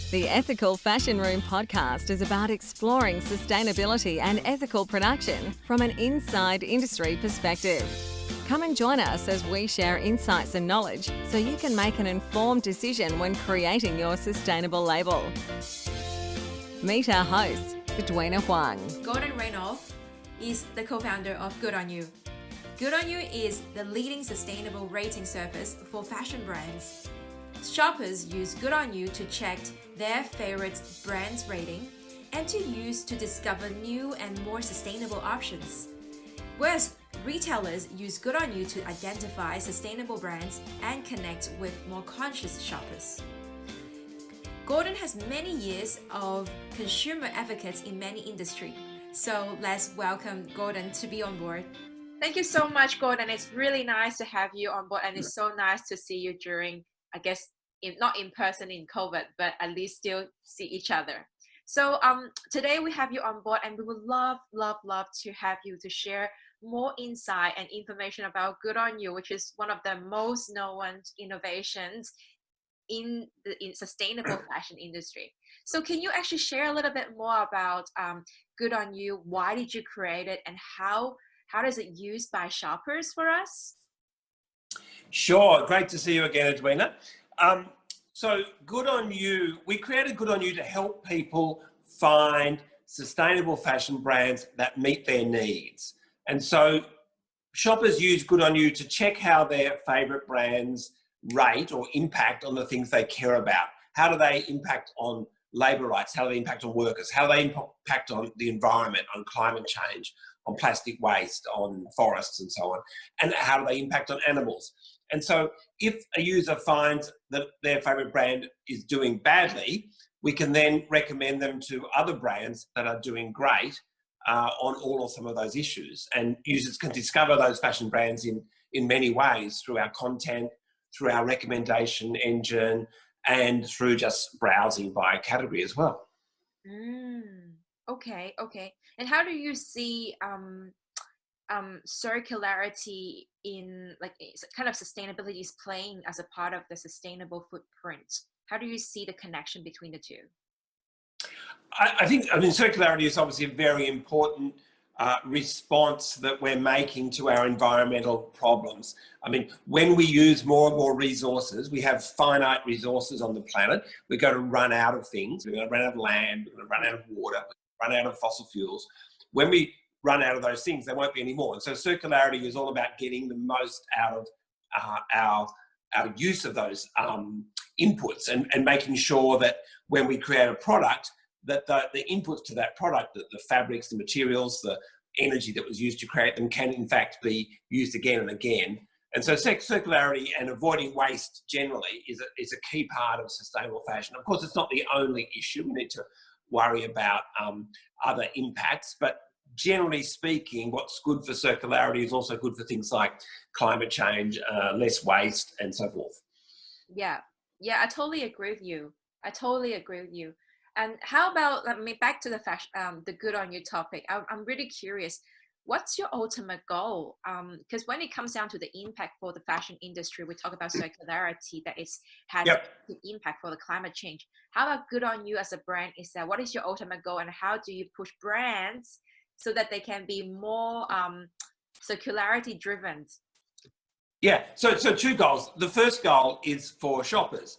The Ethical Fashion Room podcast is about exploring sustainability and ethical production from an inside industry perspective. Come and join us as we share insights and knowledge so you can make an informed decision when creating your sustainable label. Meet our host, Edwina Huang. Gordon Reynold is the co-founder of Good On You. Good On You is the leading sustainable rating service for fashion brands. Shoppers use Good On You to check their favorite brand's rating and to use to discover new and more sustainable options. Whereas retailers use Good On You to identify sustainable brands and connect with more conscious shoppers. Gordon has many years of consumer advocates in many industries. So let's welcome Gordon to be on board. Thank you so much, Gordon. It's really nice to have you on board, and it's so nice to see you during, I guess, not in person in COVID, but at least still see each other. So today we have you on board, and we would love to have you to share more insight and information about Good On You, which is one of the most known innovations in the sustainable fashion industry. So can you actually share a little bit more about Good On You? Why did you create it, and how does it used by shoppers for us? Sure, great to see you again, Edwina. So Good On You, we created Good On You to help people find sustainable fashion brands that meet their needs. And so shoppers use Good On You to check how their favourite brands rate or impact on the things they care about. How do they impact on labour rights? How do they impact on workers? How do they impact on the environment, on climate change, on plastic waste, on forests and so on? And how do they impact on animals? And so if a user finds that their favourite brand is doing badly, we can then recommend them to other brands that are doing great on all or some of those issues. And users can discover those fashion brands in many ways, through our content, through our recommendation engine, and through just browsing by category as well. Okay. And how do you see circularity in, like, kind of sustainability is playing as a part of the sustainable footprint? How do you see the connection between the two? I mean, circularity is obviously a very important response that we're making to our environmental problems. I mean, when we use more and more resources, we have finite resources on the planet. We're going to run out of things. We're going to run out of land. We're going to run out of water. We're going to run out of fossil fuels. When we run out of those things, there won't be any more. And so circularity is all about getting the most out of our use of those inputs and making sure that when we create a product, that the inputs to that product, the fabrics, the materials, the energy that was used to create them can in fact be used again and again. And so circularity and avoiding waste generally is a key part of sustainable fashion. Of course, it's not the only issue. We need to worry about other impacts, but generally speaking, what's good for circularity is also good for things like climate change, less waste, and so forth. Yeah, I totally agree with you. And how about, back to the fashion, the Good On You topic? I'm really curious. What's your ultimate goal? Because when it comes down to the impact for the fashion industry, we talk about circularity, that has an impact for the climate change. How about Good On You as a brand? What is your ultimate goal, and how do you push brands so that they can be more circularity driven? Yeah, so two goals. The first goal is for shoppers.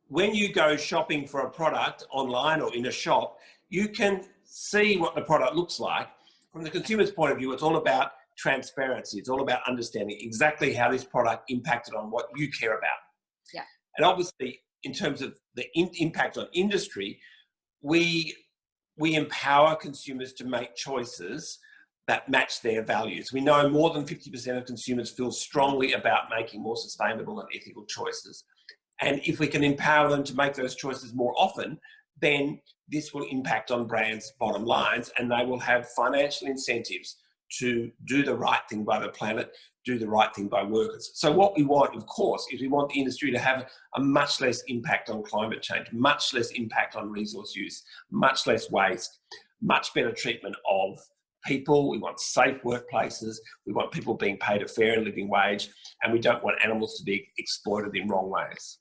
When you go shopping for a product online or in a shop, you can see what the product looks like. From the consumer's point of view, it's all about transparency. It's all about understanding exactly how this product impacted on what you care about. Yeah. And obviously, in terms of the impact on industry, we empower consumers to make choices that match their values. We know more than 50% of consumers feel strongly about making more sustainable and ethical choices. And if we can empower them to make those choices more often, then this will impact on brands' bottom lines, and they will have financial incentives to do the right thing by the planet, do the right thing by workers. So what we want, of course, is we want the industry to have a much less impact on climate change, much less impact on resource use, much less waste, much better treatment of people. We want safe workplaces. We want people being paid a fair and living wage, and we don't want animals to be exploited in wrong ways.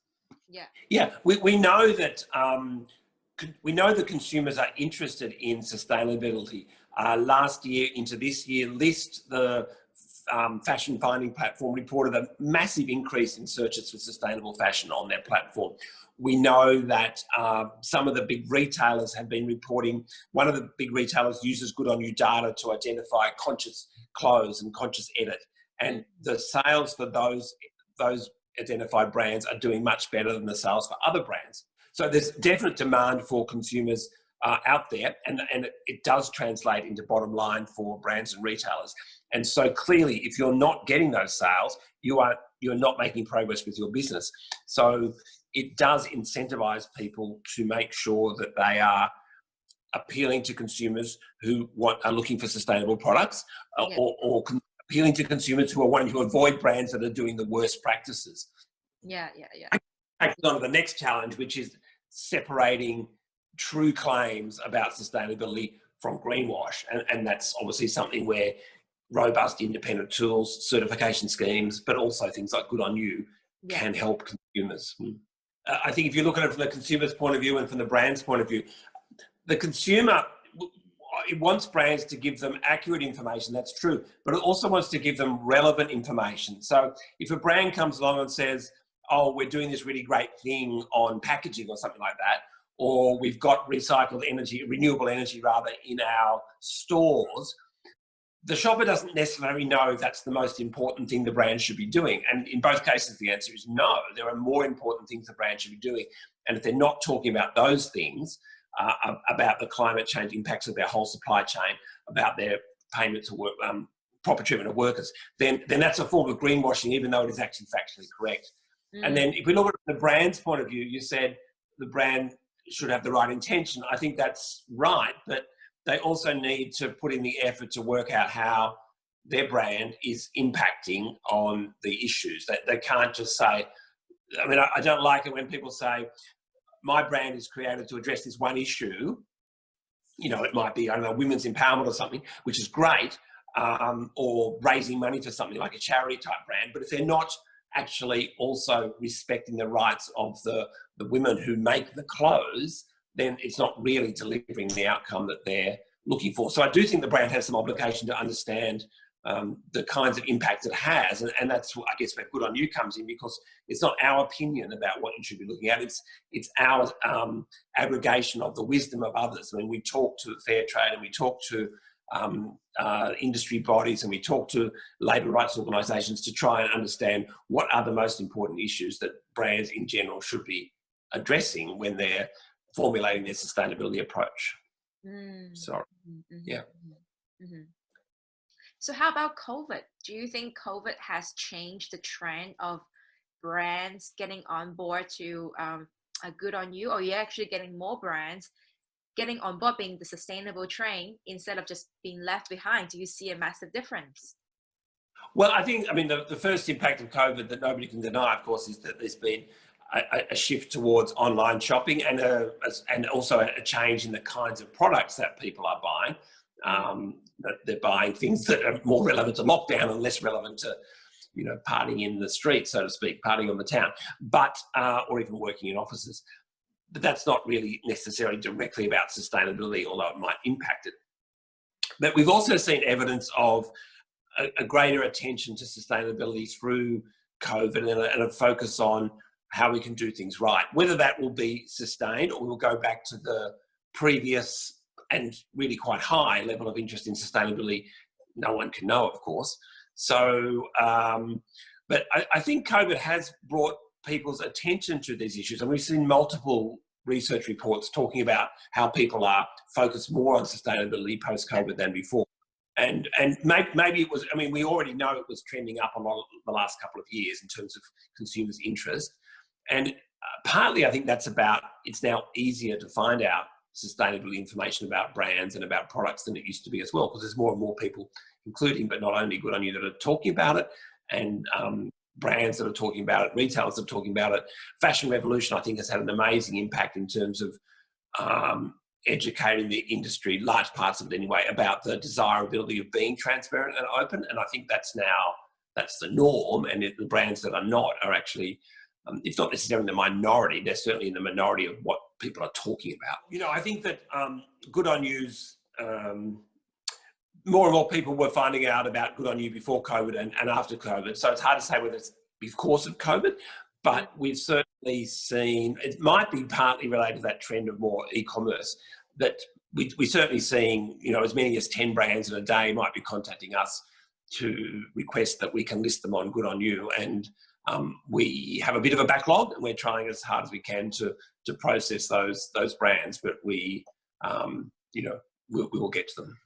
Yeah. Yeah, we know that we know that consumers are interested in sustainability. Last year into this year, List, the fashion finding platform, reported a massive increase in searches for sustainable fashion on their platform. We know that some of the big retailers have been reporting. One of the big retailers uses Good On You data to identify conscious clothes and conscious edit, and the sales for those identified brands are doing much better than the sales for other brands. So there's definite demand for consumers out there, and it does translate into bottom line for brands and retailers. And so clearly, if you're not getting those sales, you're not making progress with your business. So it does incentivize people to make sure that they are appealing to consumers who are looking for sustainable products, or appealing to consumers who are wanting to avoid brands that are doing the worst practices. Yeah. On to the next challenge, which is separating true claims about sustainability from greenwash. And that's obviously something where robust independent tools, certification schemes, but also things like Good On You can help consumers. I think if you look at it from the consumer's point of view and from the brand's point of view, the consumer, it wants brands to give them accurate information, that's true, but it also wants to give them relevant information. So if a brand comes along and says, oh, we're doing this really great thing on packaging or something like that, or we've got recycled energy, renewable energy rather, in our stores, the shopper doesn't necessarily know that's the most important thing the brand should be doing. And in both cases, the answer is no. There are more important things the brand should be doing. And if they're not talking about those things, about the climate change impacts of their whole supply chain, about their payment to work, proper treatment of workers, then that's a form of greenwashing, even though it is actually factually correct. And then if we look at the brand's point of view, you said the brand should have the right intention. I think that's right, but they also need to put in the effort to work out how their brand is impacting on the issues. They can't just say, I mean, I don't like it when people say, my brand is created to address this one issue. You know, it might be, I don't know, women's empowerment or something, which is great, or raising money for something like a charity type brand. But if they're not actually also respecting the rights of the women who make the clothes, then it's not really delivering the outcome that they're looking for. So I do think the brand has some obligation to understand the kinds of impact it has. And that's, I guess, where Good On You comes in, because it's not our opinion about what you should be looking at. It's our aggregation of the wisdom of others. When we talk to fair trade and we talk to industry bodies and we talk to labour rights organisations to try and understand what are the most important issues that brands in general should be addressing when they're formulating their sustainability approach. So, yeah. So how about COVID? Do you think COVID has changed the trend of brands getting on board to a Good On You, or you're actually getting more brands getting on board being the sustainable train instead of just being left behind? Do you see a massive difference? Well, I think, I mean, the first impact of COVID that nobody can deny, of course, is that there's been a shift towards online shopping and also a change in the kinds of products that people are buying. They're buying things that are more relevant to lockdown and less relevant to, you know, partying in the street, so to speak, partying on the town, but or even working in offices. But that's not really necessarily directly about sustainability, although it might impact it. But we've also seen evidence of a greater attention to sustainability through COVID and a focus on how we can do things right. Whether that will be sustained or we'll go back to the previous and really quite high level of interest in sustainability, no one can know, of course. So, but I think COVID has brought people's attention to these issues, and we've seen multiple research reports talking about how people are focused more on sustainability post-COVID than before. And maybe it was, I mean, we already know it was trending up a lot the last couple of years in terms of consumers' interest. And partly I think that's about, it's now easier to find out sustainability information about brands and about products than it used to be as well, because there's more and more people, including but not only Good On You, that are talking about it, and brands that are talking about it, retailers that are talking about it. Fashion Revolution, I think, has had an amazing impact in terms of educating the industry, large parts of it anyway, about the desirability of being transparent and open. And I think that's the norm, and the brands that are not are actually, it's not necessarily in the minority, they're certainly in the minority of what people are talking about. You know, I think that Good On You's, more and more people were finding out about Good On You before COVID and after COVID. So it's hard to say whether it's because of COVID, but we've certainly seen, it might be partly related to that trend of more e-commerce, that we're certainly seeing, you know, as many as 10 brands in a day might be contacting us to request that we can list them on Good On You. And we have a bit of a backlog, and we're trying as hard as we can to process those brands, but we, you know, we will get to them.